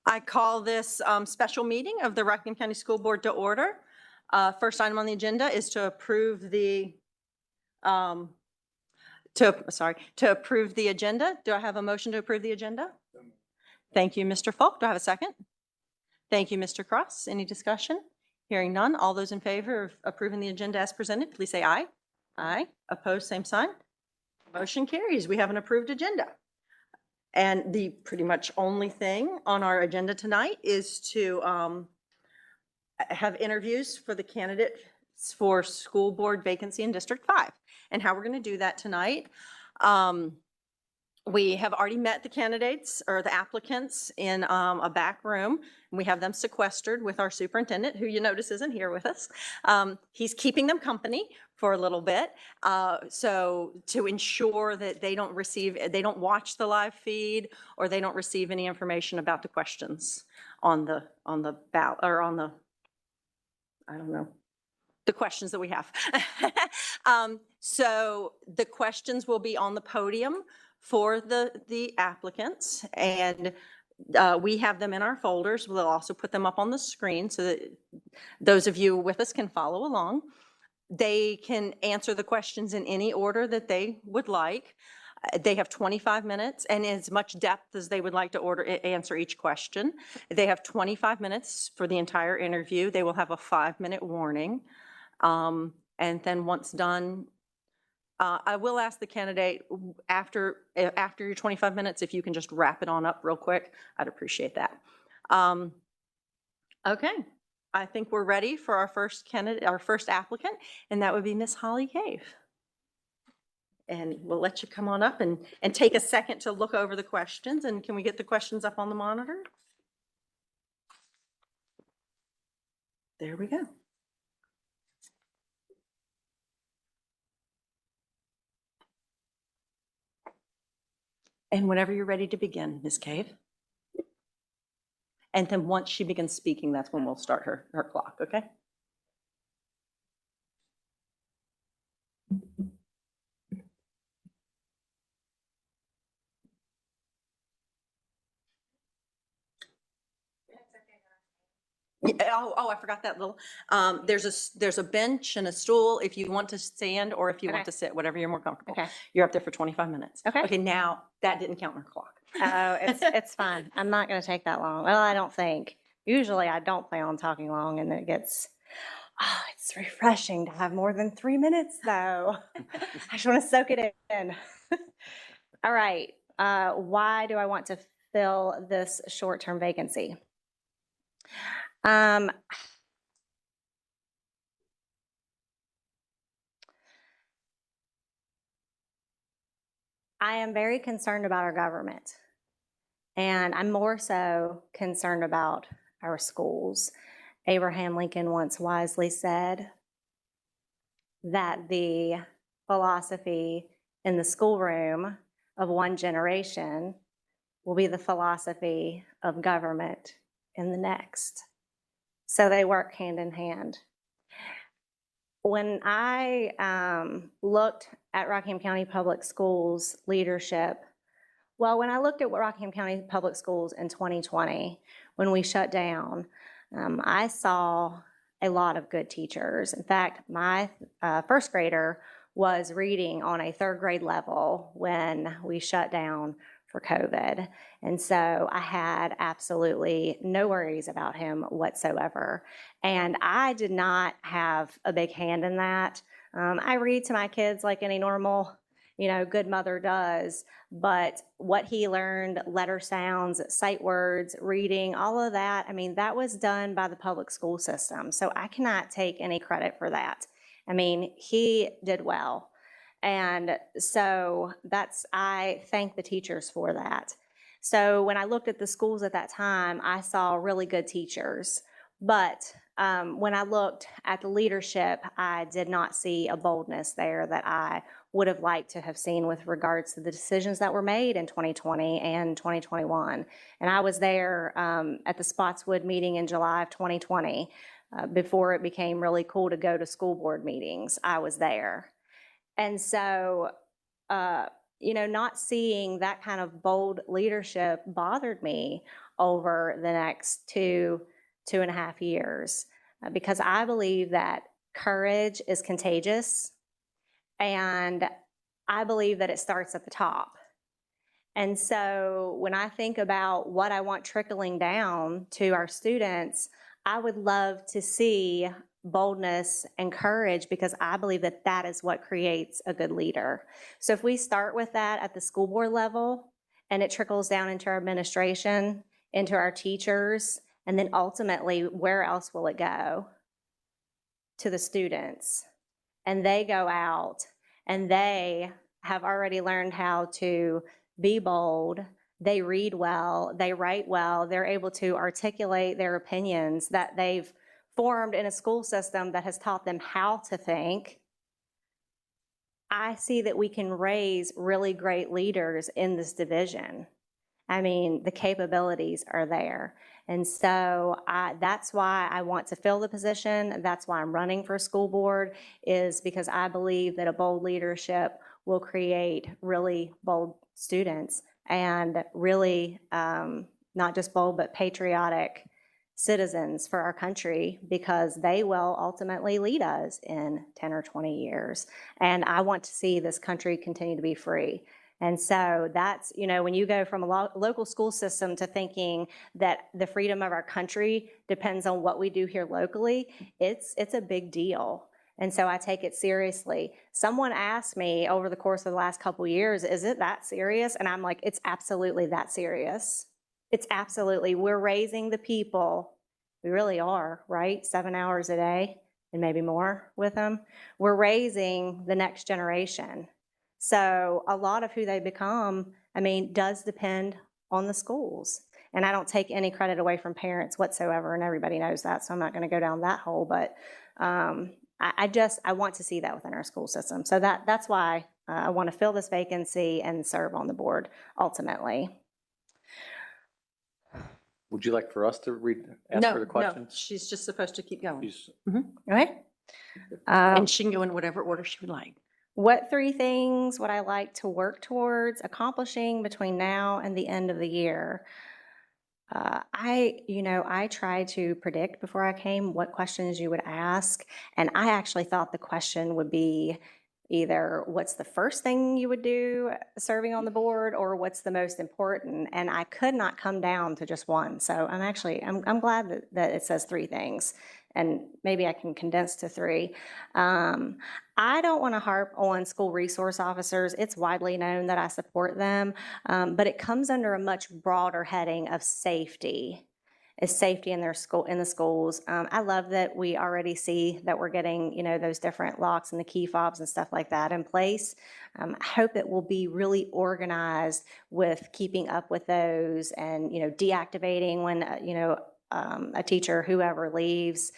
I call this special meeting of the Rockingham County School Board to order. First item on the agenda is to approve the approve the agenda. Do I have a motion to approve the agenda? Thank you, Mr. Falk. Do I have a second? Thank you, Mr. Cross. Any discussion? Hearing none. All those in favor of approving the agenda as presented, please say aye. Aye. Opposed, same sign. Motion carries. We have an approved agenda. And the pretty much only thing on our agenda tonight is to have interviews for the candidates for school board vacancy in District 5. And how we're going to do that tonight. We have already met the candidates or the applicants in a back room. We have them sequestered with our superintendent, who you notice isn't here with us. He's keeping them company for a little bit. So to ensure that they don't watch the live feed or they don't receive any information about the questions on the ballot or on the, I don't know, the questions that we have. So the questions will be on the podium for the applicants, and we have them in our folders. We'll also put them up on the screen so that those of you with us can follow along. They can answer the questions in any order that they would like. They have 25 minutes and as much depth as they would like to answer each question. They have 25 minutes for the entire interview. They will have a 5-minute warning. And then once done, I will ask the candidate after your 25 minutes, if you can just wrap it on up real quick. I'd appreciate that. Okay, I think we're ready for our first candidate, our first applicant, and that would be Miss Holly Cave. And we'll let you come on up and take a second to look over the questions. And can we get the questions up on the monitor? There we go. And whenever you're ready to begin, Ms. Cave. And then once she begins speaking, that's when we'll start her clock, okay? Oh, I forgot that little, there's a bench and a stool if you want to stand or if you want to sit, whatever you're more comfortable. Okay. You're up there for 25 minutes. Okay. Okay, now that didn't count in her clock. Oh, it's fine. I'm not going to take that long. Well, I don't think. Usually I don't plan on talking long, and it's refreshing to have more than 3 minutes though. I just want to soak it in. All right. Why do I want to fill this short-term vacancy? I am very concerned about our government, and I'm more so concerned about our schools. Abraham Lincoln once wisely said that the philosophy in the schoolroom of one generation will be the philosophy of government in the next. So they work hand in hand. When I looked at Rockingham County Public Schools leadership, when I looked at Rockingham County Public Schools in 2020, when we shut down, I saw a lot of good teachers. In fact, my first grader was reading on a 3rd grade level when we shut down for COVID. And so I had absolutely no worries about him whatsoever. And I did not have a big hand in that. I read to my kids like any normal, good mother does, but what he learned, letter sounds, sight words, reading, all of that, I mean, that was done by the public school system. So I cannot take any credit for that. I mean, he did well. And so I thank the teachers for that. So when I looked at the schools at that time, I saw really good teachers. But when I looked at the leadership, I did not see a boldness there that I would have liked to have seen with regards to the decisions that were made in 2020 and 2021. And I was there at the Spotswood meeting in July of 2020 before it became really cool to go to school board meetings. I was there. And so, not seeing that kind of bold leadership bothered me. over the next 2.5 years, because I believe that courage is contagious, and I believe that it starts at the top. And so when I think about what I want trickling down to our students, I would love to see boldness and courage, because I believe that that is what creates a good leader. So if we start with that at the school board level, and it trickles down into our administration, into our teachers, and then ultimately, where else will it go? To the students. And they go out and they have already learned how to be bold. They read well, they write well, they're able to articulate their opinions that they've formed in a school system that has taught them how to think. I see that we can raise really great leaders in this division. I mean, the capabilities are there. And so that's why I want to fill the position. That's why I'm running for school board, is because I believe that a bold leadership will create really bold students, and really not just bold, but patriotic citizens for our country, because they will ultimately lead us in 10 or 20 years. And I want to see this country continue to be free. And so that's, when you go from a local school system to thinking that the freedom of our country depends on what we do here locally, it's a big deal. And so I take it seriously. Someone asked me over the course of the last couple of years, is it that serious? And I'm like, it's absolutely that serious. It's absolutely, we're raising the people. We really are, right? 7 hours a day and maybe more with them. We're raising the next generation. So a lot of who they become, does depend on the schools. And I don't take any credit away from parents whatsoever, and everybody knows that, so I'm not going to go down that hole. But I want to see that within our school system. So that's why I want to fill this vacancy and serve on the board ultimately. Would you like for us to ask her the question? No, she's just supposed to keep going. Okay. And she can go in whatever order she would like. What 3 things would I like to work towards accomplishing between now and the end of the year? I tried to predict before I came what questions you would ask, and I actually thought the question would be either what's the first thing you would do serving on the board, or what's the most important, and I could not come down to just one. So I'm glad that it says 3 things, and maybe I can condense to 3. I don't want to harp on school resource officers. It's widely known that I support them, but it comes under a much broader heading of safety. Is safety in the schools. I love that we already see that we're getting, those different locks and the key fobs and stuff like that in place. I hope that we'll be really organized with keeping up with those, and, deactivating when, a teacher, whoever leaves.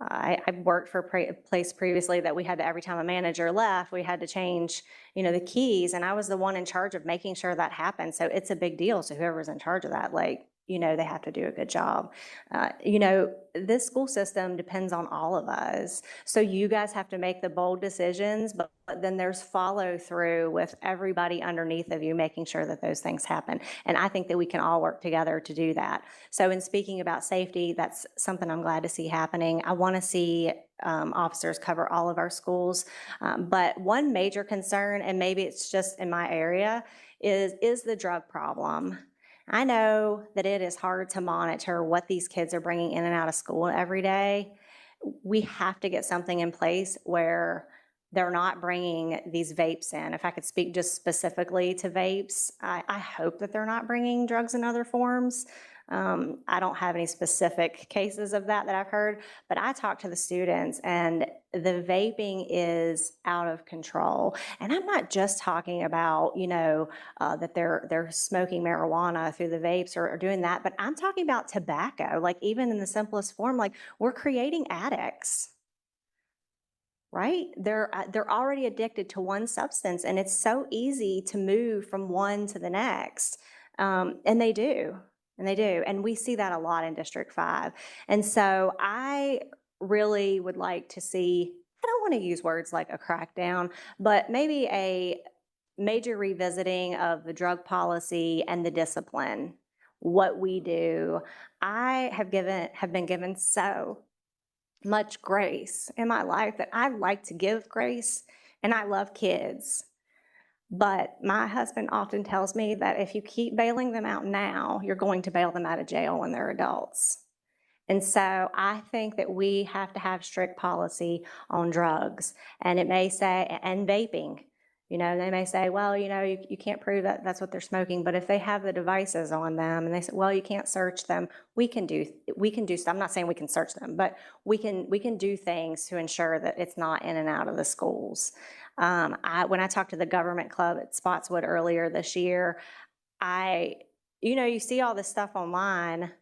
I worked for a place previously that we had to, every time a manager left, we had to change, the keys, and I was the one in charge of making sure that happened. So it's a big deal. So whoever's in charge of that, they have to do a good job. This school system depends on all of us. So you guys have to make the bold decisions, but then there's follow through with everybody underneath of you, making sure that those things happen. And I think that we can all work together to do that. So in speaking about safety, that's something I'm glad to see happening. I want to see officers cover all of our schools. But one major concern, and maybe it's just in my area, is the drug problem. I know that it is hard to monitor what these kids are bringing in and out of school every day. We have to get something in place where they're not bringing these vapes in. If I could speak just specifically to vapes, I hope that they're not bringing drugs in other forms. I don't have any specific cases of that I've heard, but I talk to the students, and the vaping is out of control. And I'm not just talking about, that they're smoking marijuana through the vapes or doing that, but I'm talking about tobacco, even in the simplest form, we're creating addicts. Right? They're already addicted to one substance, and it's so easy to move from one to the next. And they do. And we see that a lot in District 5. And so I really would like to see, I don't want to use words like a crackdown, but maybe a major revisiting of the drug policy and the discipline. what we do. I have been given so much grace in my life that I like to give grace, and I love kids. But my husband often tells me that if you keep bailing them out now, you're going to bail them out of jail when they're adults. And so I think that we have to have strict policy on drugs. And it may say, and vaping, they may say, well, you can't prove that that's what they're smoking. But if they have the devices on them and they say, well, you can't search them, we can do stuff. I'm not saying we can search them, but we can do things to ensure that it's not in and out of the schools. When I talked to the government club at Spotswood earlier this year, you see all this stuff online,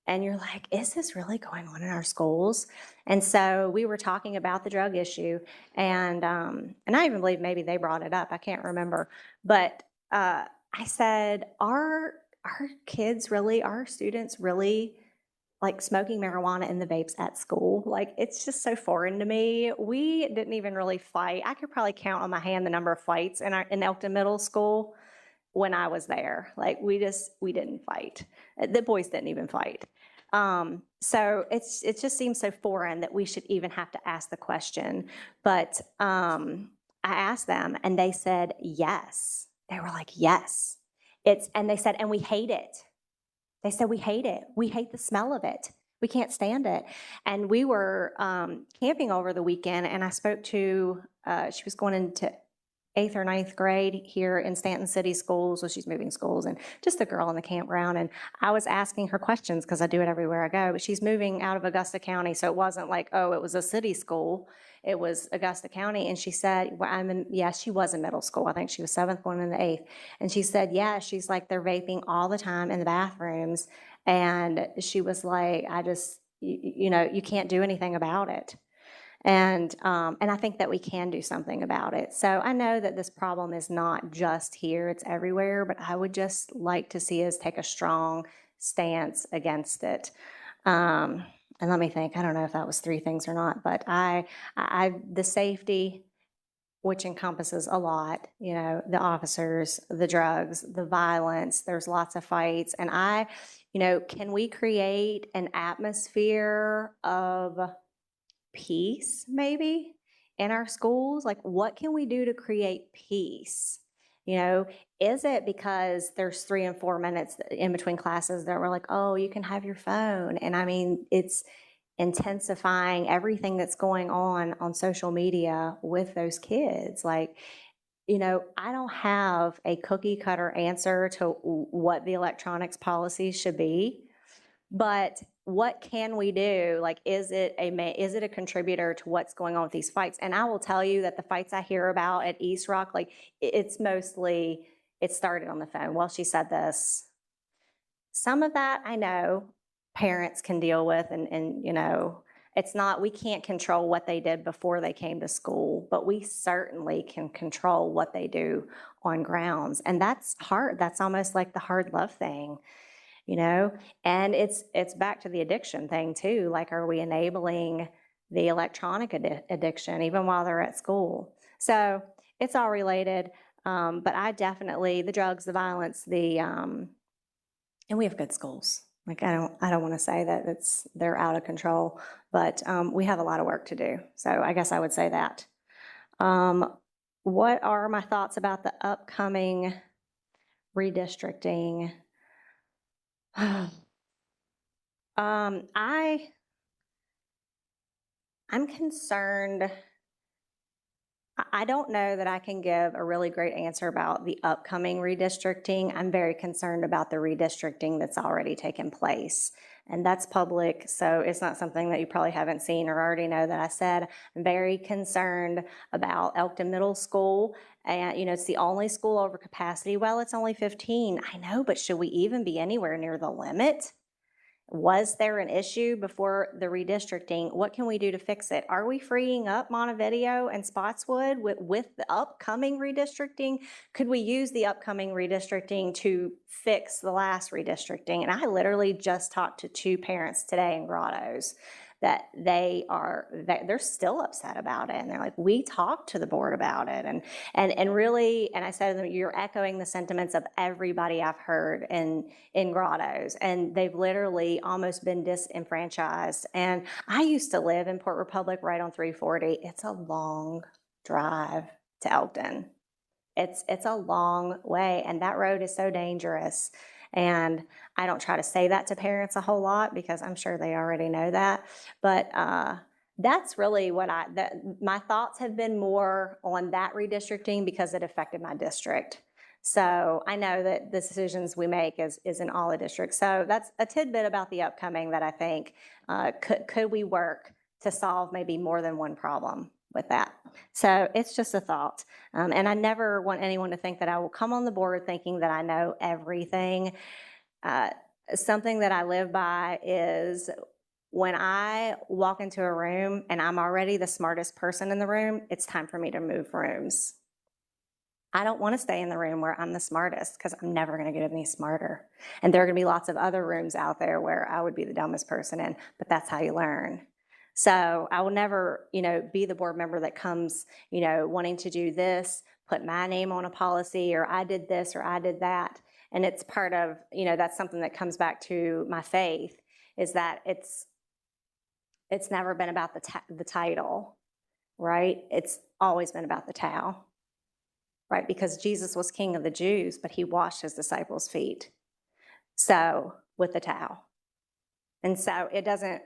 and you're like, is this really going on in our schools? And so we were talking about the drug issue, and I even believe maybe they brought it up. I can't remember, but I said, are our students really like smoking marijuana in the vapes at school? Like, it's just so foreign to me. We didn't even really fight. I could probably count on my hand the number of fights in Elkton Middle School when I was there. Like, we didn't fight. The boys didn't even fight. So it just seems so foreign that we should even have to ask the question. But I asked them, and they said yes. They were like, yes. And they said, and we hate it. They said, we hate it. We hate the smell of it. We can't stand it. And we were camping over the weekend, and I spoke to, she was going into 8th or 9th grade here in Stanton City Schools. Well, she's moving schools, and just a girl in the campground. And I was asking her questions because I do it everywhere I go. But she's moving out of Augusta County, so it wasn't like, oh, it was a city school. It was Augusta County. And she said, well, she was in middle school. I think she was 7th, going into 8th. And she said, yeah, she's like, they're vaping all the time in the bathrooms. And she was like, you can't do anything about it. And I think that we can do something about it. So I know that this problem is not just here, it's everywhere, but I would just like to see us take a strong stance against it. And let me think, I don't know if that was 3 things or not, but the safety, which encompasses a lot, the officers, the drugs, the violence, there's lots of fights. And can we create an atmosphere of peace maybe in our schools? Like, what can we do to create peace? Is it because there's 3 and 4 minutes in between classes that we're like, oh, you can have your phone? And I mean, it's intensifying everything that's going on social media with those kids. Like, I don't have a cookie cutter answer to what the electronics policy should be. But what can we do? Like, is it a contributor to what's going on with these fights? And I will tell you that the fights I hear about at East Rock, like, it's mostly, it started on the phone. Well, she said this. Some of that I know parents can deal with, and it's not, we can't control what they did before they came to school, but we certainly can control what they do on grounds. And that's hard. That's almost like the hard love thing. And it's back to the addiction thing too. Like, are we enabling the electronic addiction even while they're at school? So it's all related. But I definitely, the drugs, the violence, and we have good schools. Like, I don't want to say that they're out of control, but we have a lot of work to do. So I guess I would say that. What are my thoughts about the upcoming redistricting? I'm concerned. I don't know that I can give a really great answer about the upcoming redistricting. I'm very concerned about the redistricting that's already taken place. And that's public, so it's not something that you probably haven't seen or already know that I said. I'm very concerned about Elkton Middle School. And, it's the only school over capacity. Well, it's only 15. I know, but should we even be anywhere near the limit? Was there an issue before the redistricting? What can we do to fix it? Are we freeing up Montevideo and Spotswood with the upcoming redistricting? Could we use the upcoming redistricting to fix the last redistricting? And I literally just talked to 2 parents today in Grottoes that they're still upset about it. And they're like, we talked to the board about it. And really, and I said to them, you're echoing the sentiments of everybody I've heard in Grottoes. And they've literally almost been disenfranchised. And I used to live in Port Republic right on 340. It's a long drive to Elkton. It's a long way, and that road is so dangerous. And I don't try to say that to parents a whole lot because I'm sure they already know that. But that's really what my thoughts have been more on that redistricting because it affected my district. So I know that the decisions we make is in all the districts. So that's a tidbit about the upcoming that I think could we work to solve maybe more than one problem with that. So it's just a thought. And I never want anyone to think that I will come on the board thinking that I know everything. Something that I live by is when I walk into a room and I'm already the smartest person in the room, it's time for me to move rooms. I don't want to stay in the room where I'm the smartest because I'm never going to get any smarter. And there are going to be lots of other rooms out there where I would be the dumbest person in, but that's how you learn. So I will never, be the board member that comes, wanting to do this, put my name on a policy, or I did this, or I did that. And it's part of, that's something that comes back to my faith, is that it's never been about the title, right? It's always been about the towel, right? Because Jesus was king of the Jews, but he washed his disciples' feet. So with the towel. And so it doesn't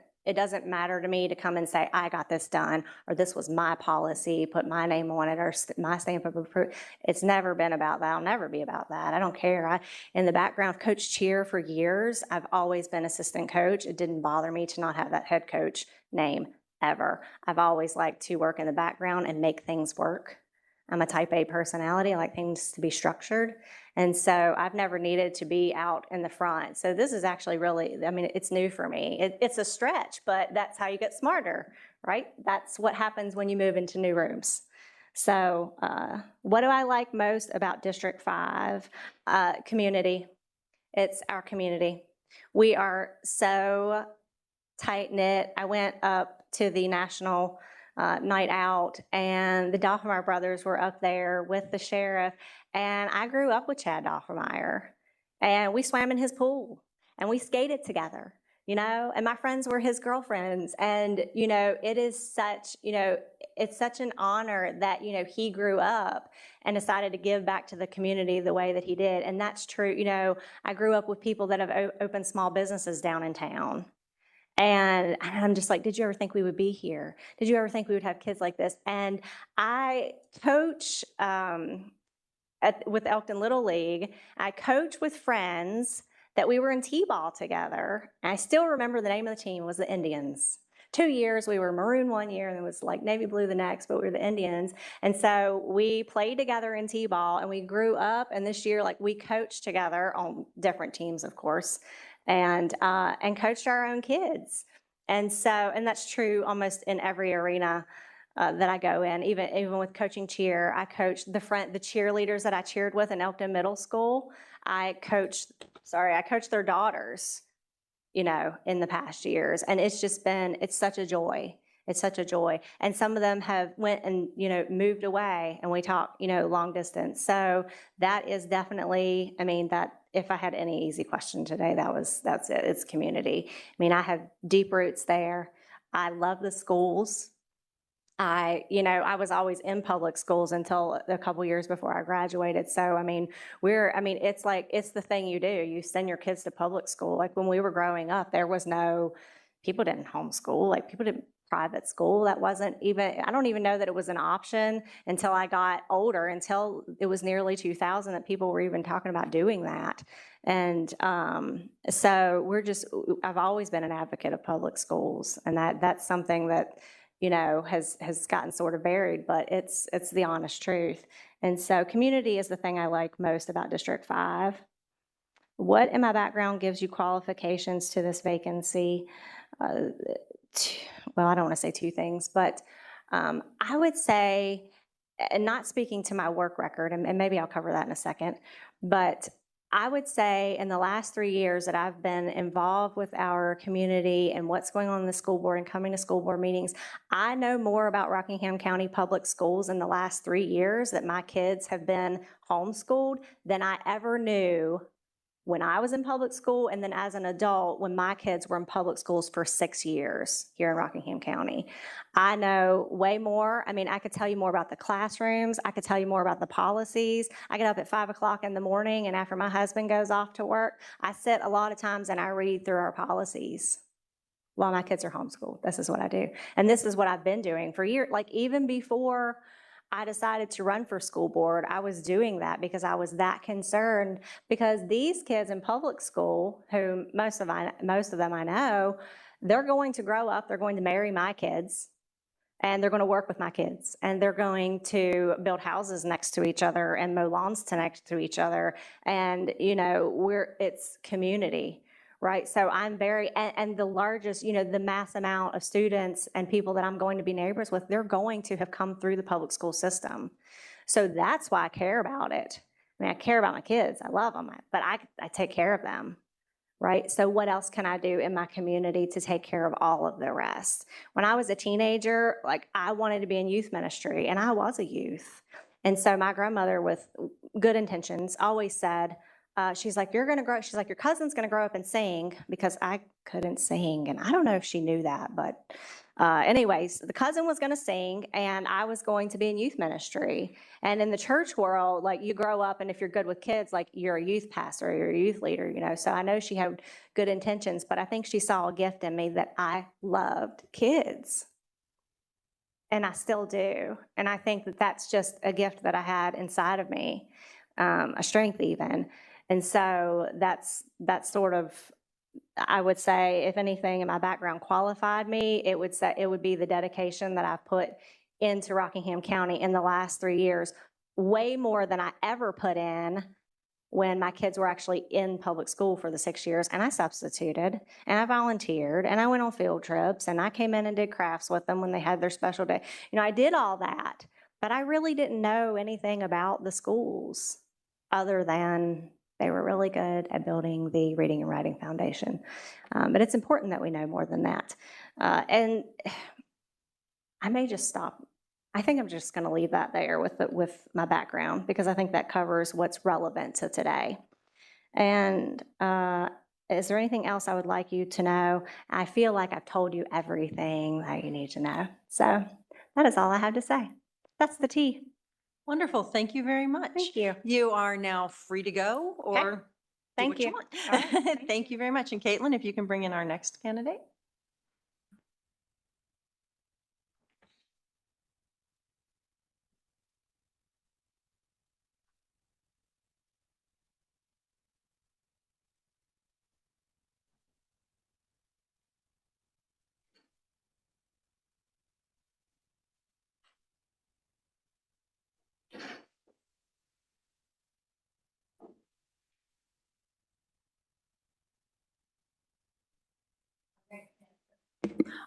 matter to me to come and say, I got this done, or this was my policy, put my name on it, or my stamp of approval. It's never been about that. I'll never be about that. I don't care. In the background, I've coached cheer for years. I've always been assistant coach. It didn't bother me to not have that head coach name ever. I've always liked to work in the background and make things work. I'm a type A personality. I like things to be structured. And so I've never needed to be out in the front. So this is actually really, it's new for me. It's a stretch, but that's how you get smarter, right? That's what happens when you move into new rooms. So what do I like most about District 5? Community. It's our community. We are so tight-knit. I went up to the national night out, and the Doffenmeyer brothers were up there with the sheriff, and I grew up with Chad Doffenmeyer, and we swam in his pool, and we skated together, and my friends were his girlfriends, and, it is such, it's such an honor that, he grew up and decided to give back to the community the way that he did, and that's true. I grew up with people that have opened small businesses down in town. And I'm just like, did you ever think we would be here? Did you ever think we would have kids like this? And I coach with Elkton Little League. I coach with friends that we were in T-ball together. And I still remember the name of the team was the Indians. 2 years, we were maroon 1 year, and it was like navy blue the next, but we were the Indians. And so we played together in T-ball, and we grew up. And this year, we coached together on different teams, of course, and coached our own kids. And that's true almost in every arena that I go in, even with coaching cheer. I coached the cheerleaders that I cheered with in Elkton Middle School. I coached their daughters, in the past years. And it's such a joy. It's such a joy. And some of them have went and, moved away, and we talk, long distance. So that is definitely, that if I had any easy question today, that's it. It's community. I have deep roots there. I love the schools. I was always in public schools until a couple years before I graduated. So, it's the thing you do. You send your kids to public school. Like when we were growing up, people didn't homeschool. People didn't private school. That wasn't even, I don't even know that it was an option until I got older, until it was nearly 2000 that people were even talking about doing that. And so I've always been an advocate of public schools, and that's something that, has gotten sort of buried, but it's the honest truth. And so community is the thing I like most about District 5. What in my background gives you qualifications to this vacancy? Well, I don't want to say two things, but I would say, and not speaking to my work record, and maybe I'll cover that in a second, but I would say in the last 3 years that I've been involved with our community and what's going on in the school board and coming to school board meetings, I know more about Rockingham County Public Schools in the last 3 years that my kids have been homeschooled than I ever knew when I was in public school, and then as an adult, when my kids were in public schools for 6 years here in Rockingham County. I know way more. I mean, I could tell you more about the classrooms. I could tell you more about the policies. I get up at 5 o'clock in the morning, and after my husband goes off to work, I sit a lot of times and I read through our policies while my kids are homeschooled. This is what I do. And this is what I've been doing for years. Like even before I decided to run for school board, I was doing that because I was that concerned, because these kids in public school, who most of them I know, they're going to grow up, they're going to marry my kids, and they're going to work with my kids, and they're going to build houses next to each other and mow lawns next to each other. And, it's community. Right. So I'm and the largest, the mass amount of students and people that I'm going to be neighbors with, they're going to have come through the public school system. So that's why I care about it. I mean, I care about my kids. I love them, but I take care of them. Right. So what else can I do in my community to take care of all of the rest? When I was a teenager, like I wanted to be in youth ministry, and I was a youth. And so my grandmother, with good intentions, always said, she's like, your cousin's going to grow up and sing, because I couldn't sing. And I don't know if she knew that, but anyways, the cousin was going to sing and I was going to be in youth ministry. And in the church world, like you grow up, and if you're good with kids, like you're a youth pastor, you're a youth leader, So I know she had good intentions, but I think she saw a gift in me that I loved kids. And I still do. And I think that that's just a gift that I had inside of me, a strength even. And so that's sort of, I would say, if anything in my background qualified me, it would be the dedication that I've put into Rockingham County in the last 3 years, way more than I ever put in when my kids were actually in public school for the 6 years. And I substituted, and I volunteered, and I went on field trips, and I came in and did crafts with them when they had their special day. I did all that, but I really didn't know anything about the schools other than they were really good at building the reading and writing foundation. But it's important that we know more than that. And I may just stop. I think I'm just going to leave that there with my background, because I think that covers what's relevant to today. And is there anything else I would like you to know? I feel like I've told you everything that you need to know. So that is all I have to say. That's the tea. Wonderful. Thank you very much. Thank you. You are now free to go, or do Thank what you. want. All right. Thank you very much. And Caitlin, if you can bring in our next candidate.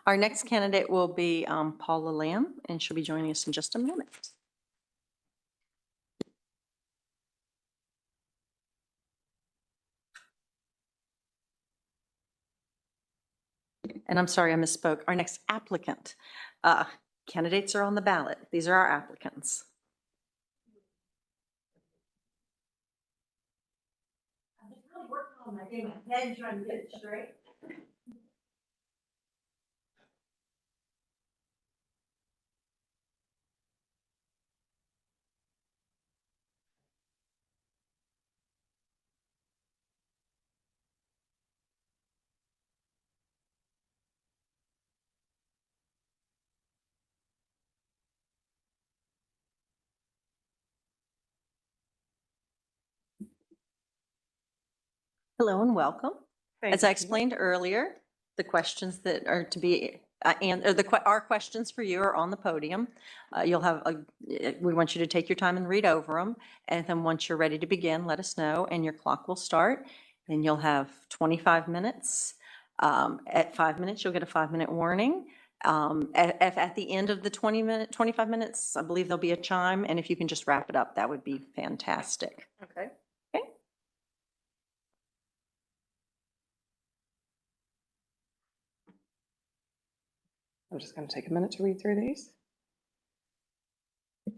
Our next candidate will be Paula Lamb, and she'll be joining us in just a minute. And I'm sorry, I misspoke. Our next applicant. Candidates are on the ballot. These are our applicants. Hello and welcome. As I explained earlier, the questions that are to be our questions for you are on the podium. We want you to take your time and read over them. And then once you're ready to begin, let us know, and your clock will start. Then you'll have 25 minutes. At 5 minutes, you'll get a 5-minute warning. At the end of the 25 minutes, I believe there'll be a chime. And if you can just wrap it up, that would be fantastic. Okay. Okay. I'm just going to take a minute to read through these.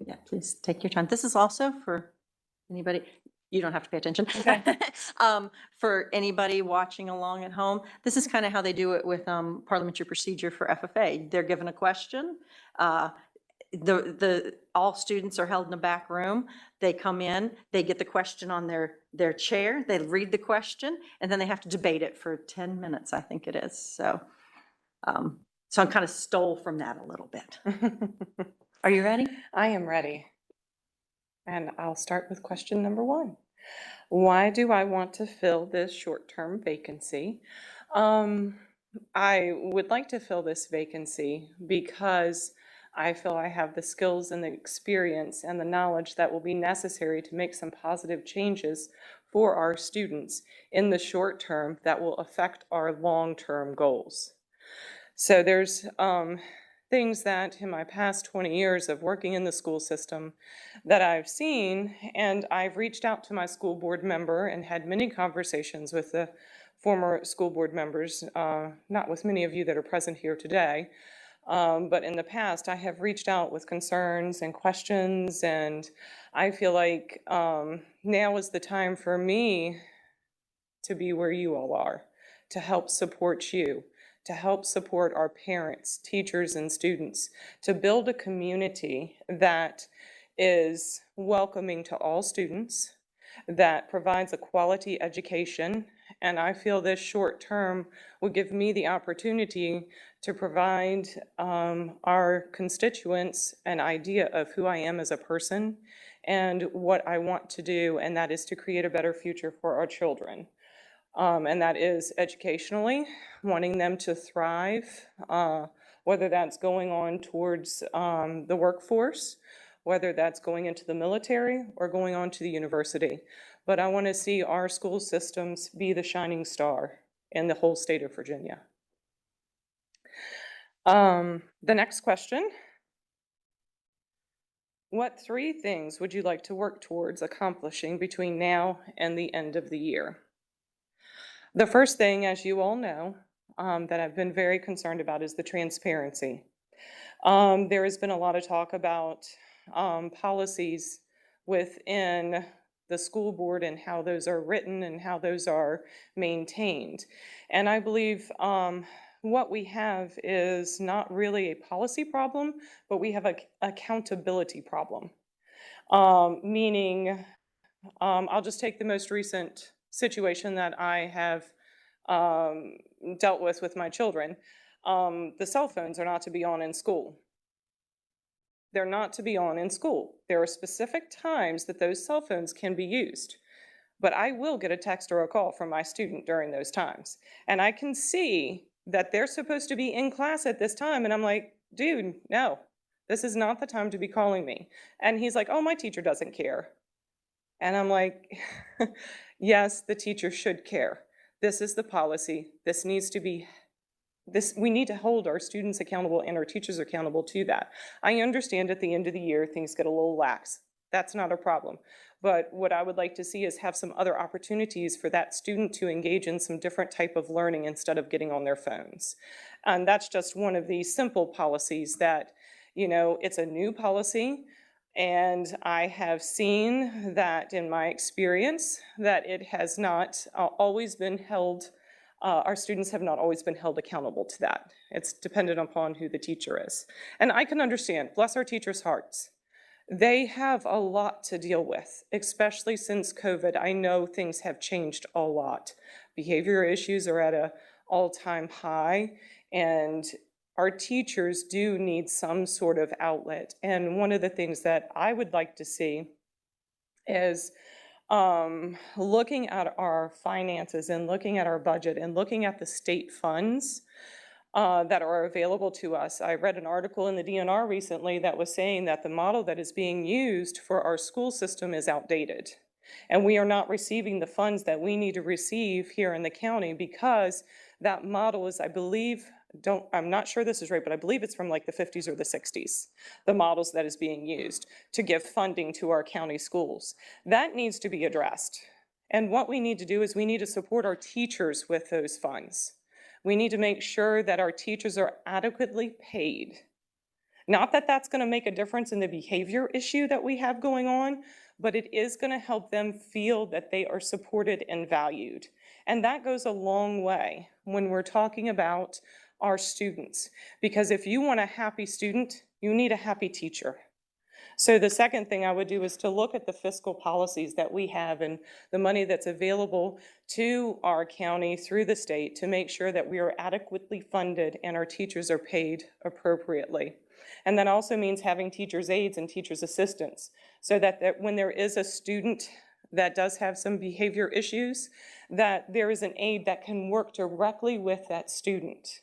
Yeah, please take your time. This is also for anybody, you don't have to pay attention. Okay. For anybody watching along at home, this is kind of how they do it with parliamentary procedure for FFA. They're given a question. All students are held in a back room. They come in, they get the question on their chair, they read the question, and then they have to debate it for 10 minutes, I think it is. So I kind of stole from that a little bit. Are you ready? I am ready. And I'll start with question number 1. Why do I want to fill this short-term vacancy? I would like to fill this vacancy because I feel I have the skills and the experience and the knowledge that will be necessary to make some positive changes for our students in the short term that will affect our long-term goals. So there's things that in my past 20 years of working in the school system that I've seen, and I've reached out to my school board member and had many conversations with the former school board members, not with many of you that are present here today, but in the past I have reached out with concerns and questions, and I feel like now is the time for me to be where you all are, to help support you, to help support our parents, teachers, and students, to build a community that is welcoming to all students, that provides a quality education. And I feel this short term will give me the opportunity to provide our constituents an idea of who I am as a person and what I want to do, and that is to create a better future for our children. And that is educationally, wanting them to thrive, whether that's going on towards the workforce, whether that's going into the military or going on to the university. But I want to see our school systems be the shining star in the whole state of Virginia. The next question. What 3 things would you like to work towards accomplishing between now and the end of the year? The first thing, as you all know, that I've been very concerned about is the transparency. There has been a lot of talk about policies within the school board and how those are written and how those are maintained. And I believe what we have is not really a policy problem, but we have an accountability problem. Meaning, I'll just take the most recent situation that I have dealt with my children. The cell phones are not to be on in school. They're not to be on in school. There are specific times that those cell phones can be used, but I will get a text or a call from my student during those times. And I can see that they're supposed to be in class at this time, and I'm like, dude, no, this is not the time to be calling me. And he's like, oh, my teacher doesn't care. And I'm like, yes, the teacher should care. This is the policy. This needs to be, we need to hold our students accountable and our teachers accountable to that. I understand at the end of the year, things get a little lax. That's not a problem. But what I would like to see is have some other opportunities for that student to engage in some different type of learning instead of getting on their phones. And that's just one of these simple policies that, it's a new policy. And I have seen that in my experience that it has not always been held, our students have not always been held accountable to that. It's dependent upon who the teacher is. And I can understand, bless our teachers' hearts. They have a lot to deal with, especially since COVID. I know things have changed a lot. Behavior issues are at an all-time high, and our teachers do need some sort of outlet. And one of the things that I would like to see is looking at our finances and looking at our budget and looking at the state funds that are available to us. I read an article in the DNR recently that was saying that the model that is being used for our school system is outdated. And we are not receiving the funds that we need to receive here in the county because that model is, I believe, I'm not sure this is right, but I believe it's from like the 50s or the 60s, the models that is being used to give funding to our county schools. That needs to be addressed. And what we need to do is we need to support our teachers with those funds. We need to make sure that our teachers are adequately paid. Not that that's going to make a difference in the behavior issue that we have going on, but it is going to help them feel that they are supported and valued. And that goes a long way when we're talking about our students, because if you want a happy student, you need a happy teacher. So the second thing I would do is to look at the fiscal policies that we have and the money that's available to our county through the state to make sure that we are adequately funded and our teachers are paid appropriately. And that also means having teachers' aides and teachers' assistants so that when there is a student that does have some behavior issues, that there is an aide that can work directly with that student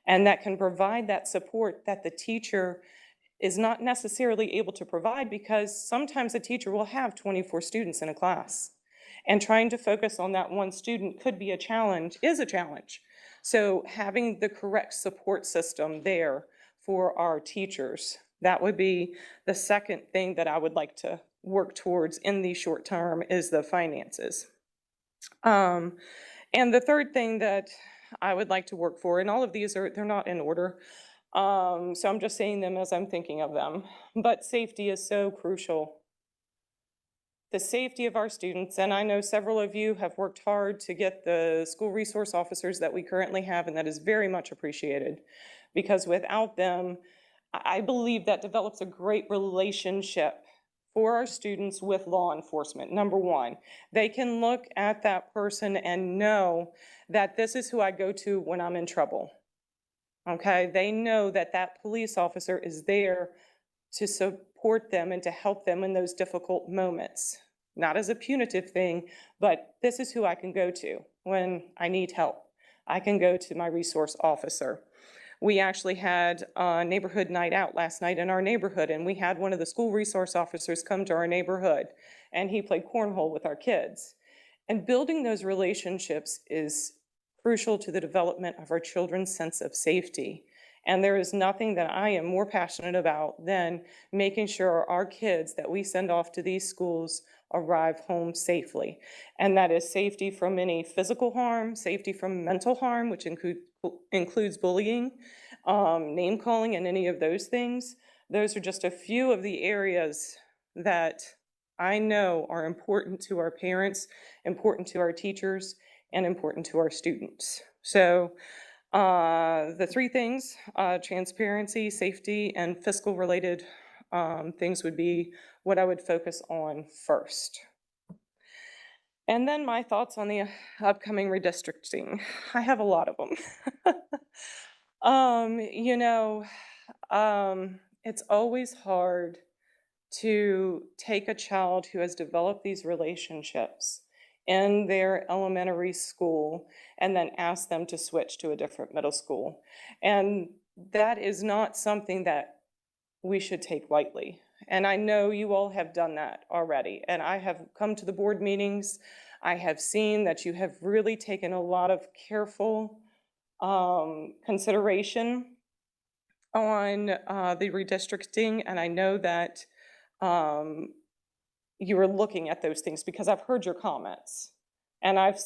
and that can provide that support that the teacher is not necessarily able to provide, because sometimes a teacher will have 24 students in a class. And trying to focus on that one student could be a challenge, is a challenge. So having the correct support system there for our teachers, that would be the second thing that I would like to work towards in the short term, is the finances. And the third thing that I would like to work for, and all of these they're not in order, so I'm just saying them as I'm thinking of them, but safety is so crucial. The safety of our students, and I know several of you have worked hard to get the school resource officers that we currently have, and that is very much appreciated, because without them, I believe that develops a great relationship for our students with law enforcement. Number one, they can look at that person and know that this is who I go to when I'm in trouble. Okay, they know that that police officer is there to support them and to help them in those difficult moments. Not as a punitive thing, but this is who I can go to when I need help. I can go to my resource officer. We actually had a neighborhood night out last night in our neighborhood, and we had one of the school resource officers come to our neighborhood, and he played cornhole with our kids. And building those relationships is crucial to the development of our children's sense of safety. And there is nothing that I am more passionate about than making sure our kids that we send off to these schools arrive home safely. And that is safety from any physical harm, safety from mental harm, which includes bullying, name calling, and any of those things. Those are just a few of the areas that I know are important to our parents, important to our teachers, and important to our students. So the three things, transparency, safety, and fiscal related things would be what I would focus on first. And then my thoughts on the upcoming redistricting. I have a lot of them. It's always hard to take a child who has developed these relationships in their elementary school and then ask them to switch to a different middle school. And that is not something that we should take lightly. And I know you all have done that already. And I have come to the board meetings. I have seen that you have really taken a lot of careful consideration on the redistricting. And I know that you are looking at those things because I've heard your comments and I've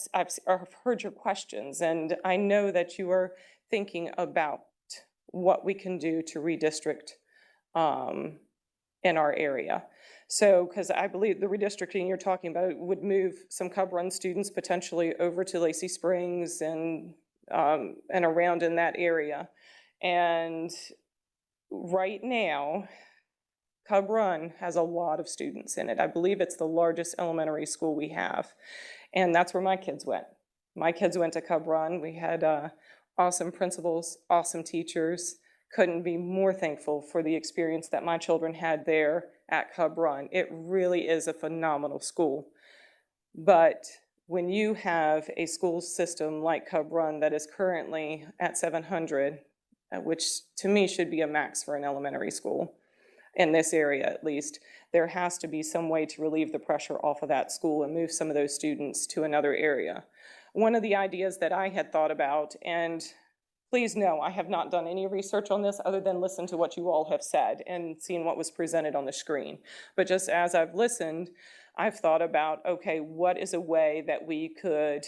heard your questions, and I know that you are thinking about what we can do to redistrict in our area. So, because I believe the redistricting you're talking about would move some Cub Run students potentially over to Lacey Springs and around in that area. And right now, Cub Run has a lot of students in it. I believe it's the largest elementary school we have. And that's where my kids went. My kids went to Cub Run. We had awesome principals, awesome teachers. Couldn't be more thankful for the experience that my children had there at Cub Run. It really is a phenomenal school. But when you have a school system like Cub Run that is currently at 700, which to me should be a max for an elementary school, in this area at least, there has to be some way to relieve the pressure off of that school and move some of those students to another area. One of the ideas that I had thought about, and please know I have not done any research on this other than listen to what you all have said and seen what was presented on the screen. But just as I've listened, I've thought about, okay, what is a way that we could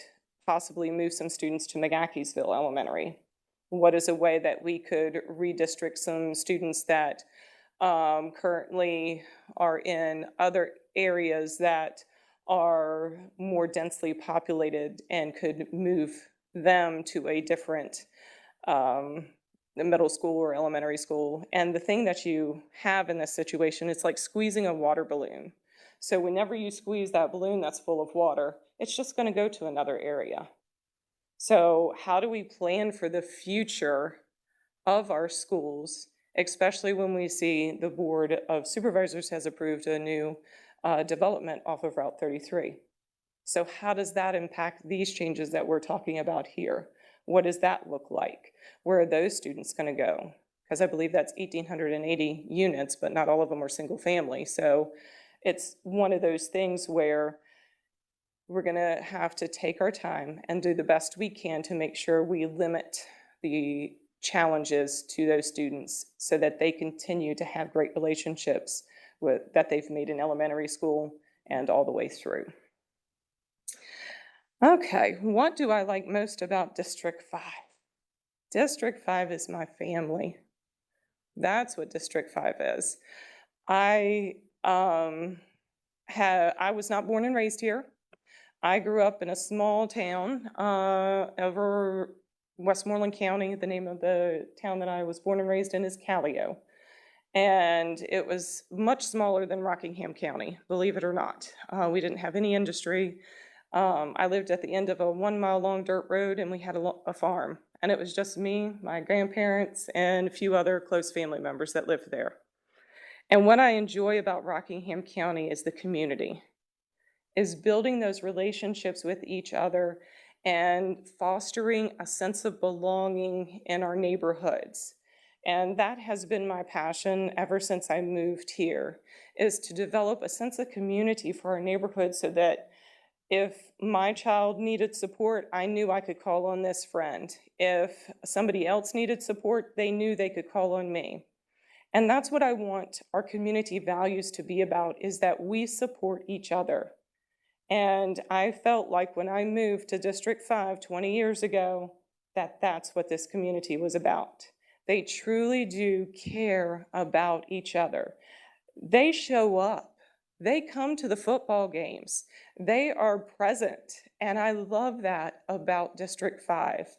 possibly move some students to McGaheysville Elementary? What is a way that we could redistrict some students that currently are in other areas that are more densely populated and could move them to a different middle school or elementary school? And the thing that you have in this situation, it's like squeezing a water balloon. So whenever you squeeze that balloon that's full of water, it's just going to go to another area. So how do we plan for the future of our schools, especially when we see the Board of Supervisors has approved a new development off of Route 33? So how does that impact these changes that we're talking about here? What does that look like? Where are those students going to go? Because I believe that's 1,880 units, but not all of them are single family. So it's one of those things where we're going to have to take our time and do the best we can to make sure we limit the challenges to those students so that they continue to have great relationships that they've made in elementary school and all the way through. Okay, what do I like most about District 5? District 5 is my family. That's what District 5 is. I was not born and raised here. I grew up in a small town over Westmoreland County. The name of the town that I was born and raised in is Callio. And it was much smaller than Rockingham County, believe it or not. We didn't have any industry. I lived at the end of a 1 mile long dirt road, and we had a farm. And it was just me, my grandparents, and a few other close family members that lived there. And what I enjoy about Rockingham County is the community, is building those relationships with each other and fostering a sense of belonging in our neighborhoods. And that has been my passion ever since I moved here, is to develop a sense of community for our neighborhood so that if my child needed support, I knew I could call on this friend. If somebody else needed support, they knew they could call on me. And that's what I want our community values to be about, is that we support each other. And I felt like when I moved to District 5 20 years ago, that's what this community was about. They truly do care about each other. They show up. They come to the football games. They are present. And I love that about District 5.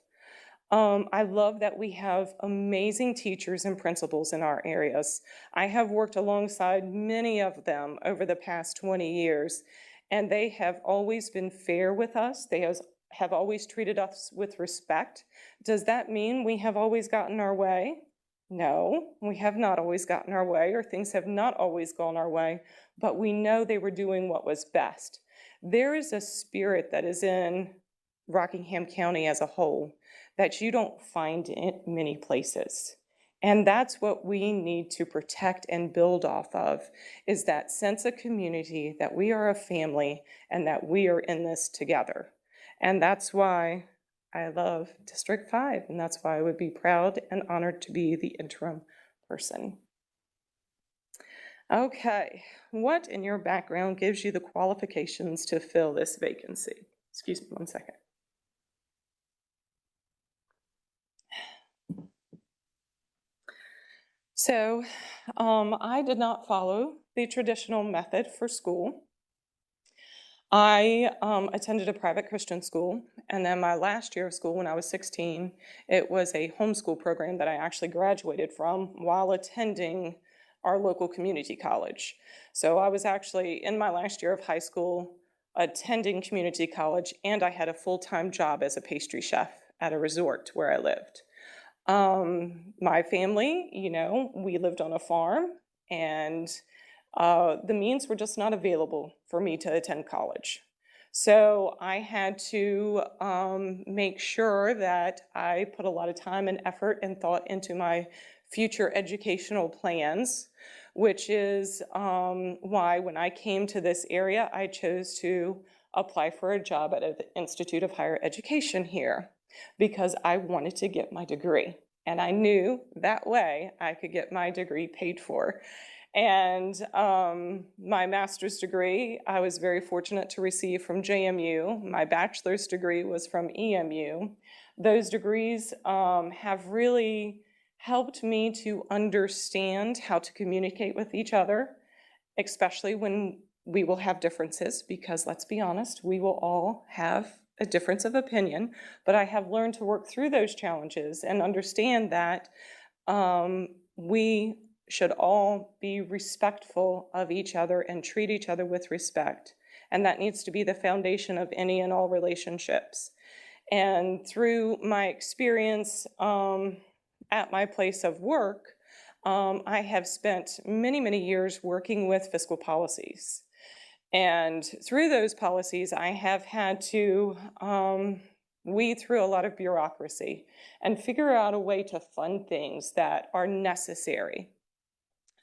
I love that we have amazing teachers and principals in our areas. I have worked alongside many of them over the past 20 years, and they have always been fair with us. They have always treated us with respect. Does that mean we have always gotten our way? No, we have not always gotten our way, or things have not always gone our way, but we know they were doing what was best. There is a spirit that is in Rockingham County as a whole that you don't find in many places. And that's what we need to protect and build off of, is that sense of community, that we are a family and that we are in this together. And that's why I love District 5, and that's why I would be proud and honored to be the interim person. Okay, what in your background gives you the qualifications to fill this vacancy? Excuse me 1 second. So I did not follow the traditional method for school. I attended a private Christian school, and then my last year of school when I was 16, it was a homeschool program that I actually graduated from while attending our local community college. So I was actually in my last year of high school attending community college, and I had a full-time job as a pastry chef at a resort where I lived. My family, we lived on a farm, and the means were just not available for me to attend college. So I had to make sure that I put a lot of time and effort and thought into my future educational plans, which is why when I came to this area, I chose to apply for a job at an Institute of Higher Education here, because I wanted to get my degree. And I knew that way I could get my degree paid for. And my master's degree, I was very fortunate to receive from JMU. My bachelor's degree was from EMU. Those degrees have really helped me to understand how to communicate with each other, especially when we will have differences, because let's be honest, we will all have a difference of opinion, but I have learned to work through those challenges and understand that we should all be respectful of each other and treat each other with respect. And that needs to be the foundation of any and all relationships. And through my experience at my place of work, I have spent many, many years working with fiscal policies. And through those policies, I have had to weed through a lot of bureaucracy and figure out a way to fund things that are necessary.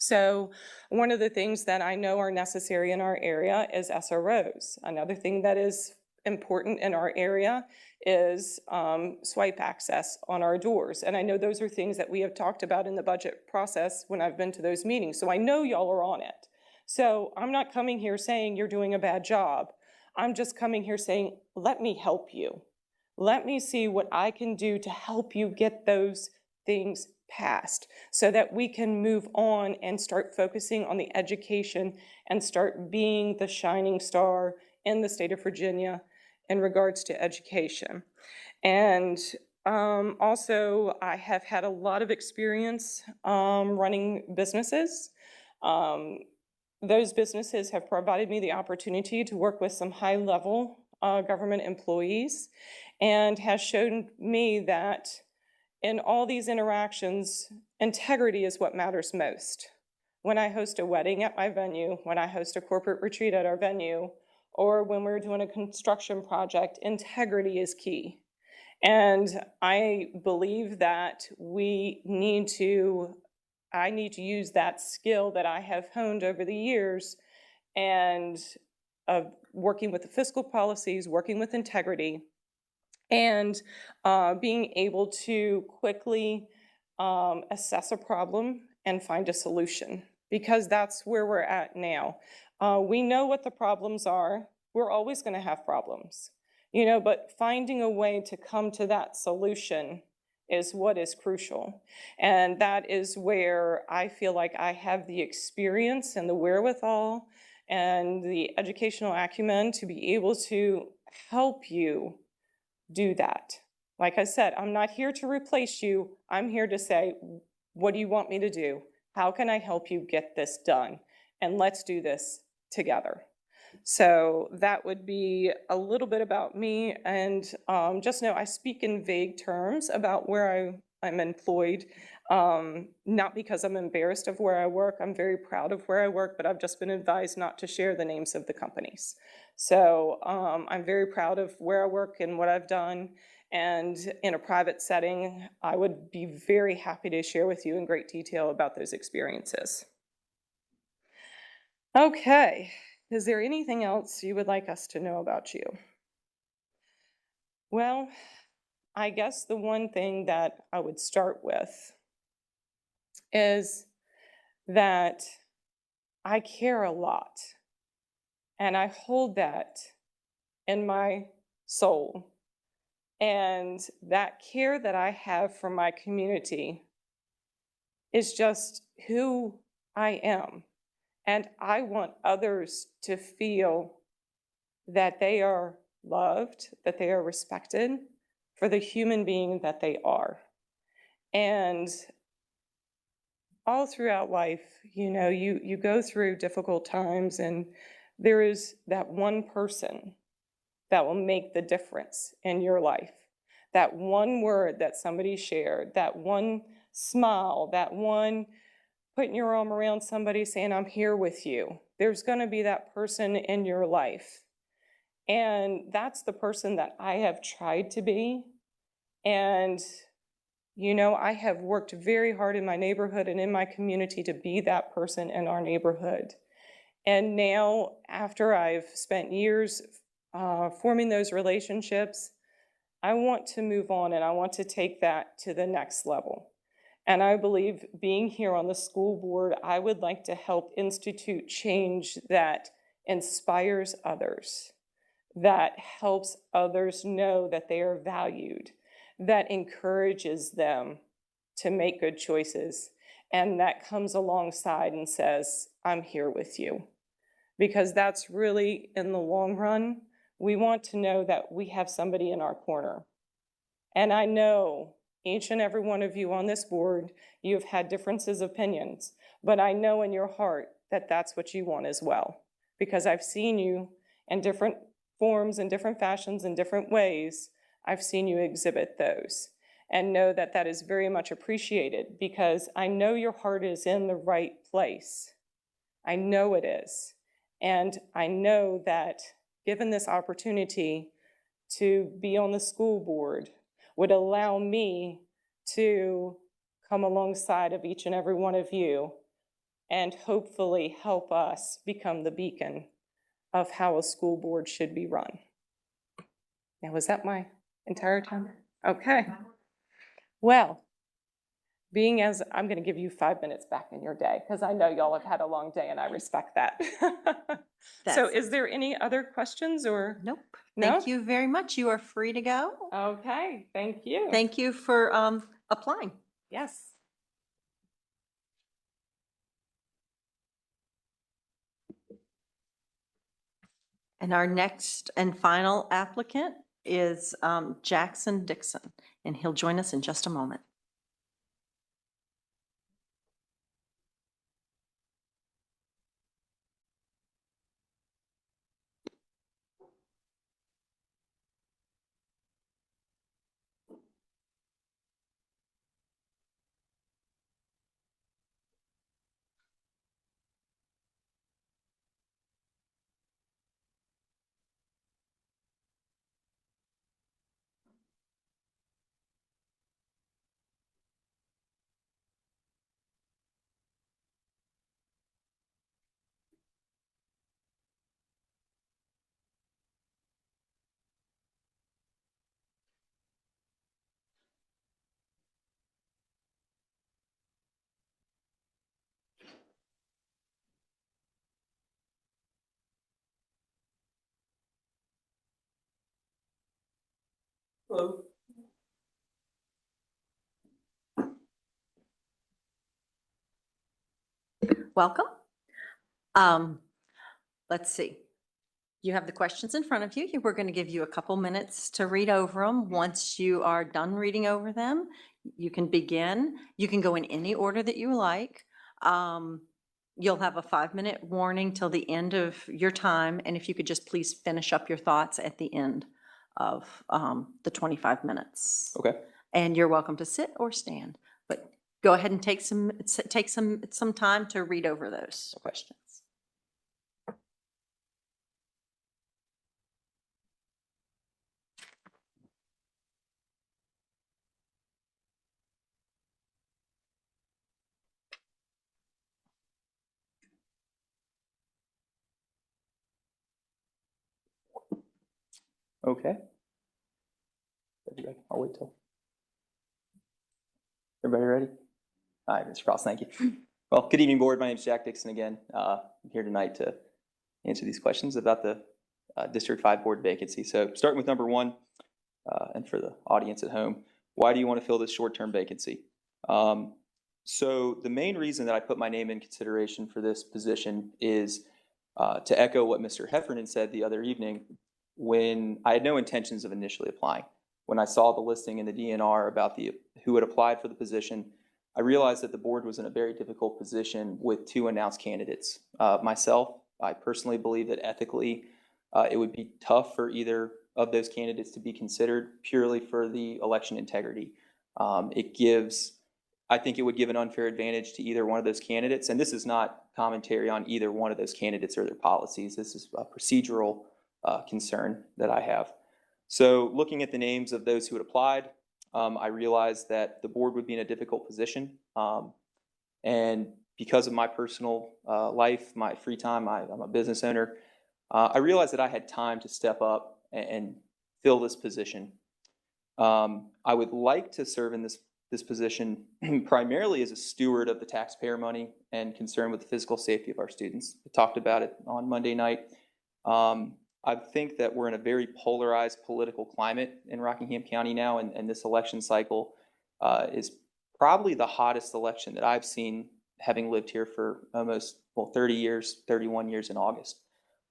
So one of the things that I know are necessary in our area is SROs. Another thing that is important in our area is swipe access on our doors. And I know those are things that we have talked about in the budget process when I've been to those meetings. So I know y'all are on it. So I'm not coming here saying you're doing a bad job. I'm just coming here saying, let me help you. Let me see what I can do to help you get those things passed so that we can move on and start focusing on the education and start being the shining star in the state of Virginia in regards to education. And also, I have had a lot of experience running businesses. Those businesses have provided me the opportunity to work with some high-level government employees, and has shown me that in all these interactions, integrity is what matters most. When I host a wedding at my venue, when I host a corporate retreat at our venue, or when we're doing a construction project, integrity is key. And I believe that I need to use that skill that I have honed over the years and of working with the fiscal policies, working with integrity, and being able to quickly assess a problem and find a solution, because that's where we're at now. We know what the problems are. We're always going to have problems, but finding a way to come to that solution is what is crucial. And that is where I feel like I have the experience and the wherewithal and the educational acumen to be able to help you do that. Like I said, I'm not here to replace you. I'm here to say, what do you want me to do? How can I help you get this done? And let's do this together. So that would be a little bit about me. And just know I speak in vague terms about where I'm employed, not because I'm embarrassed of where I work. I'm very proud of where I work, but I've just been advised not to share the names of the companies. So I'm very proud of where I work and what I've done. And in a private setting, I would be very happy to share with you in great detail about those experiences. Okay, is there anything else you would like us to know about you? Well, I guess the one thing that I would start with is that I care a lot, and I hold that in my soul. And that care that I have for my community is just who I am. And I want others to feel that they are loved, that they are respected for the human being that they are. And all throughout life, you go through difficult times, and there is that one person that will make the difference in your life. That one word that somebody shared, that one smile, that one putting your arm around somebody saying, I'm here with you. There's going to be that person in your life. And that's the person that I have tried to be. And, I have worked very hard in my neighborhood and in my community to be that person in our neighborhood. And now, after I've spent years forming those relationships, I want to move on, and I want to take that to the next level. And I believe being here on the school board, I would like to help institute change that inspires others, that helps others know that they are valued, that encourages them to make good choices, and that comes alongside and says, I'm here with you. Because that's really, in the long run, we want to know that we have somebody in our corner. And I know each and every one of you on this board, you've had differences of opinions, but I know in your heart that that's what you want as well. Because I've seen you in different forms and different fashions and different ways. I've seen you exhibit those and know that that is very much appreciated, because I know your heart is in the right place. I know it is. And I know that given this opportunity to be on the school board would allow me to come alongside of each and every one of you and hopefully help us become the beacon of how a school board should be run. Now, was that my entire time? Okay. Well, being as I'm going to give you 5 minutes back in your day, because I know y'all have had a long day and I respect that. So That's- is there any other questions or? Nope. No? Thank you very much. You are free to go. Okay, thank you. Thank you for applying. Yes. And our next and final applicant is Jackson Dixon, and he'll join us in just a moment. Hello. Welcome. Let's see. You have the questions in front of you. We're going to give you a couple minutes to read over them. Once you are done reading over them, you can begin. You can go in any order that you like. You'll have a 5-minute warning till the end of your time. And if you could just please finish up your thoughts at the end of the 25 minutes. Okay. And you're welcome to sit or stand, but go ahead and take some time to read over those questions. Okay. I'll wait till. Everybody ready? All right, Mr. Cross, thank you. Well, good evening, board. My name is Jack Dixon again. I'm here tonight to answer these questions about the District 5 board vacancy. So starting with number one, and for the audience at home, why do you want to fill this short-term vacancy? So the main reason that I put my name in consideration for this position is to echo what Mr. Heffernan said the other evening when I had no intentions of initially applying. When I saw the listing in the DNR about who had applied for the position, I realized that the board was in a very difficult position with 2 announced candidates. Myself, I personally believe that ethically it would be tough for either of those candidates to be considered purely for the election integrity. I think it would give an unfair advantage to either one of those candidates. And this is not commentary on either one of those candidates or their policies. This is a procedural concern that I have. So looking at the names of those who had applied, I realized that the board would be in a difficult position. And because of my personal life, my free time, I'm a business owner, I realized that I had time to step up and fill this position. I would like to serve in this this position primarily as a steward of the taxpayer money and concerned with the physical safety of our students. I talked about it on Monday night. I think that we're in a very polarized political climate in Rockingham County now, and this election cycle is probably the hottest election that I've seen, having lived here for almost, 30 years, 31 years in August.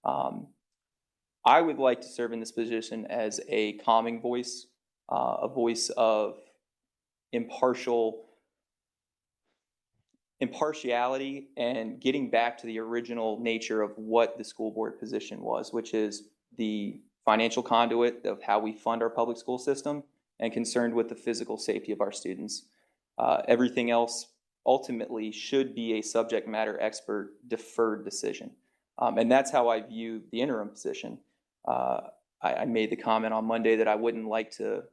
I would like to serve in this position as a calming voice, a voice of impartiality and getting back to the original nature of what the school board position was, which is the financial conduit of how we fund our public school system and concerned with the physical safety of our students. Everything else ultimately should be a subject matter expert deferred decision. And that's how I view the interim position. I made the comment on Monday that I wouldn't like to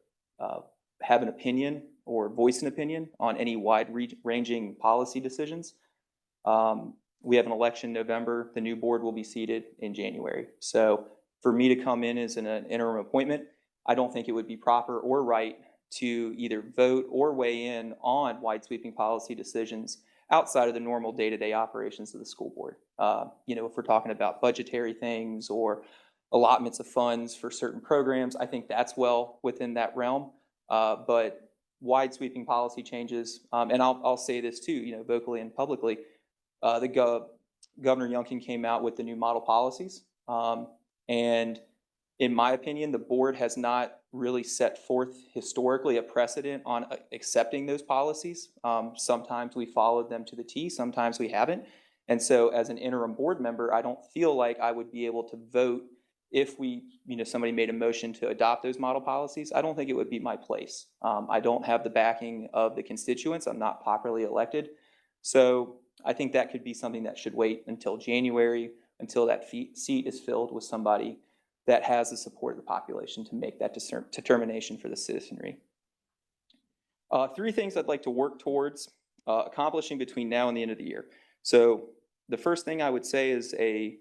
have an opinion or voice an opinion on any wide-ranging policy decisions. We have an election in November. The new board will be seated in January. So for me to come in as an interim appointment, I don't think it would be proper or right to either vote or weigh in on wide-sweeping policy decisions outside of the normal day-to-day operations of the school board. If we're talking about budgetary things or allotments of funds for certain programs, I think that's well within that realm. But wide-sweeping policy changes, and I'll say this too, vocally and publicly, Governor Youngkin came out with the new model policies, and in my opinion, the board has not really set forth historically a precedent on accepting those policies. Sometimes we followed them to the T, sometimes we haven't. And so as an interim board member, I don't feel like I would be able to vote if somebody made a motion to adopt those model policies. I don't think it would be my place. I don't have the backing of the constituents. I'm not popularly elected. So I think that could be something that should wait until January, until that seat is filled with somebody that has the support of the population to make that determination for the citizenry. 3 things I'd like to work towards accomplishing between now and the end of the year. So the first thing I would say is a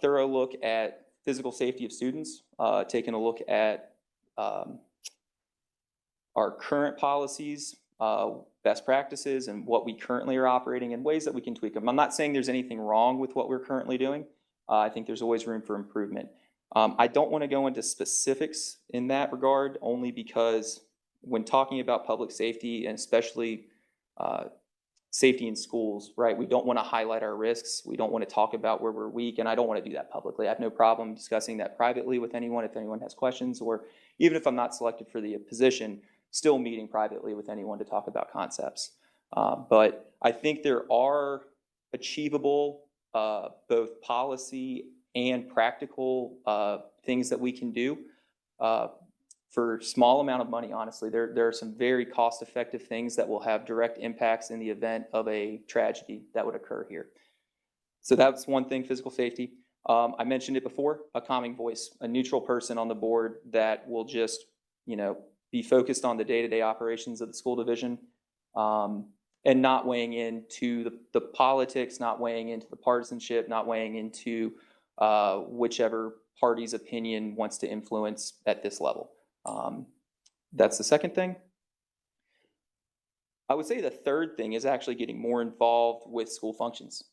thorough look at physical safety of students, taking a look at our current policies, best practices, and what we currently are operating in, ways that we can tweak them. I'm not saying there's anything wrong with what we're currently doing. I think there's always room for improvement. I don't want to go into specifics in that regard, only because when talking about public safety, and especially safety in schools, right, we don't want to highlight our risks. We don't want to talk about where we're weak, and I don't want to do that publicly. I have no problem discussing that privately with anyone if anyone has questions, or even if I'm not selected for the position, still meeting privately with anyone to talk about concepts. But I think there are achievable both policy and practical things that we can do for small amount of money. Honestly, there are some very cost-effective things that will have direct impacts in the event of a tragedy that would occur here. So that's one thing, physical safety. I mentioned it before, a calming voice, a neutral person on the board that will just, be focused on the day-to-day operations of the school division, and not weighing into the politics, not weighing into the partisanship, not weighing into whichever party's opinion wants to influence at this level. That's the second thing. I would say the third thing is actually getting more involved with school functions.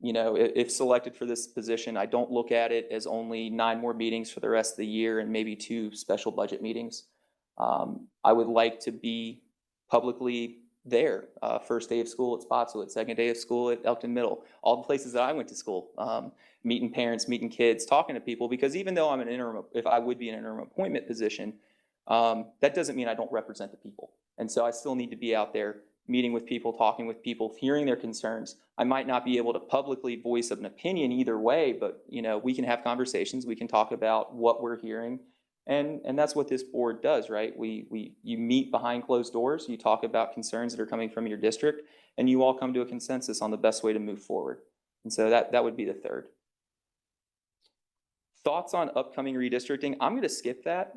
If selected for this position, I don't look at it as only 9 more meetings for the rest of the year and maybe 2 special budget meetings. I would like to be publicly there. First day of school at Spotswood, second day of school at Elkton Middle, all the places that I went to school, meeting parents, meeting kids, talking to people, because even though I'm an interim, if I would be an interim appointment position, that doesn't mean I don't represent the people. And so I still need to be out there meeting with people, talking with people, hearing their concerns. I might not be able to publicly voice an opinion either way, but we can have conversations, we can talk about what we're hearing. And that's what this board does, right? You meet behind closed doors, you talk about concerns that are coming from your district, and you all come to a consensus on the best way to move forward. And so that would be the third. Thoughts on upcoming redistricting? I'm going to skip that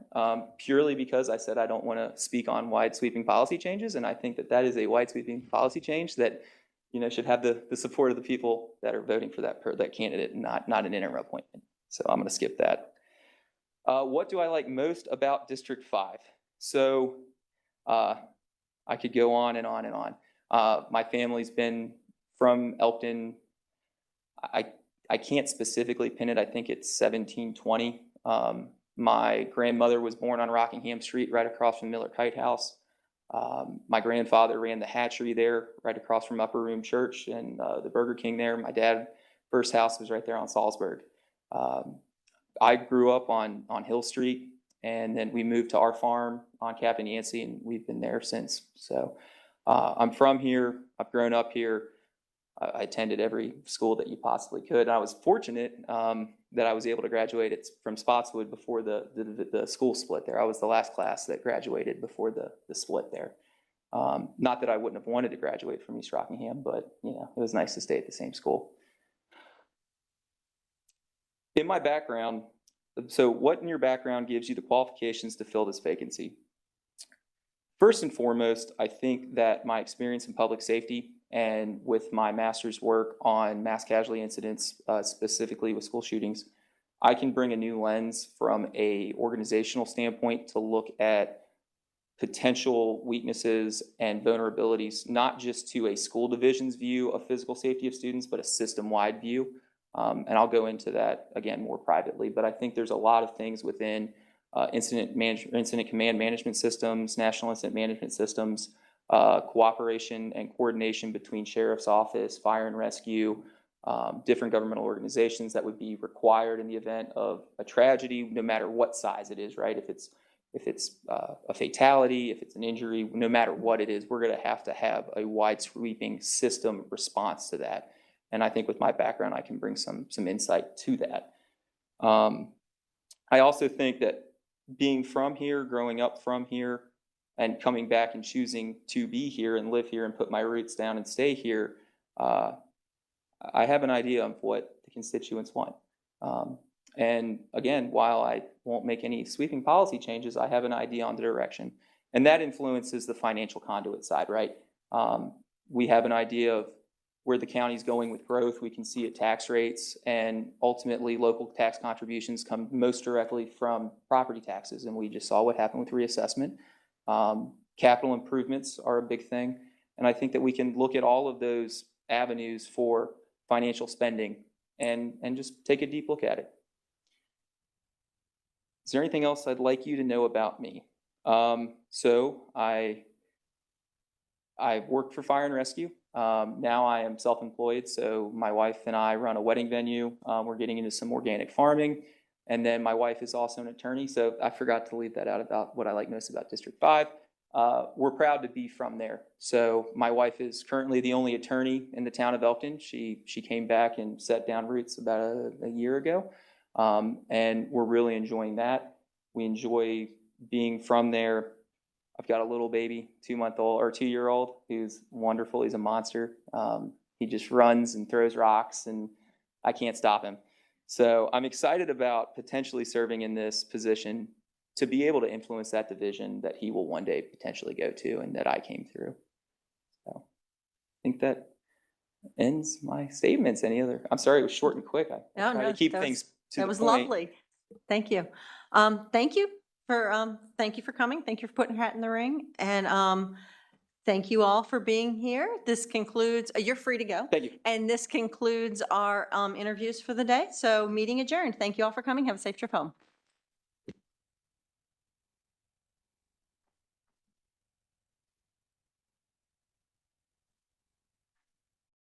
purely because I said I don't want to speak on wide sweeping policy changes, and I think that is a wide sweeping policy change that should have the support of the people that are voting for that candidate, and not an interim appointment. So I'm going to skip that. What do I like most about District 5? So I could go on and on and on. My family's been from Elkton. I can't specifically pin it. I think it's 1720. My grandmother was born on Rockingham Street, right across from Miller Kite House. My grandfather ran the hatchery there, right across from Upper Room Church and the Burger King there. My dad's first house was right there on Salzburg. I grew up on Hill Street, and then we moved to our farm on Captain Yancey, and we've been there since. So I'm from here. I've grown up here. I attended every school that you possibly could. And I was fortunate that I was able to graduate from Spotswood before the school split there. I was the last class that graduated before the split there. Not that I wouldn't have wanted to graduate from East Rockingham, but it was nice to stay at the same school. In my background, so what in your background gives you the qualifications to fill this vacancy? First and foremost, I think that my experience in public safety and with my master's work on mass casualty incidents, specifically with school shootings, I can bring a new lens from an organizational standpoint to look at potential weaknesses and vulnerabilities, not just to a school division's view of physical safety of students, but a system-wide view. And I'll go into that again more privately, but I think there's a lot of things within incident command management systems, national incident management systems, cooperation and coordination between sheriff's office, fire and rescue, different governmental organizations that would be required in the event of a tragedy, no matter what size it is, right? If it's a fatality, if it's an injury, no matter what it is, we're going to have a wide sweeping system response to that. And I think with my background, I can bring some insight to that. I also think that being from here, growing up from here, and coming back and choosing to be here and live here and put my roots down and stay here, I have an idea of what the constituents want. And again, while I won't make any sweeping policy changes, I have an idea on the direction. And that influences the financial conduit side, right? We have an idea of where the county's going with growth. We can see at tax rates, and ultimately local tax contributions come most directly from property taxes. And we just saw what happened with reassessment. Capital improvements are a big thing. And I think that we can look at all of those avenues for financial spending and just take a deep look at it. Is there anything else I'd like you to know about me? So I worked for fire and rescue. Now I am self-employed, so my wife and I run a wedding venue. We're getting into some organic farming. And then my wife is also an attorney, so I forgot to leave that out about what I like most about District 5. We're proud to be from there. So my wife is currently the only attorney in the town of Elkton. She came back and set down roots about a year ago, and we're really enjoying that. We enjoy being from there. I've got a little baby, 2-year-old, who's wonderful. He's a monster. He just runs and throws rocks, and I can't stop him. So I'm excited about potentially serving in this position to be able to influence that division that he will one day potentially go to and that I came through. So I think that ends my statements. I'm sorry, it was short and quick. I try to keep things to the That was point. lovely. Thank you. Thank you for coming. Thank you for putting your hat in the ring. And thank you all for being here. This concludes, you're free to go. Thank you. And this concludes our interviews for the day. So meeting adjourned. Thank you all for coming. Have a safe trip home.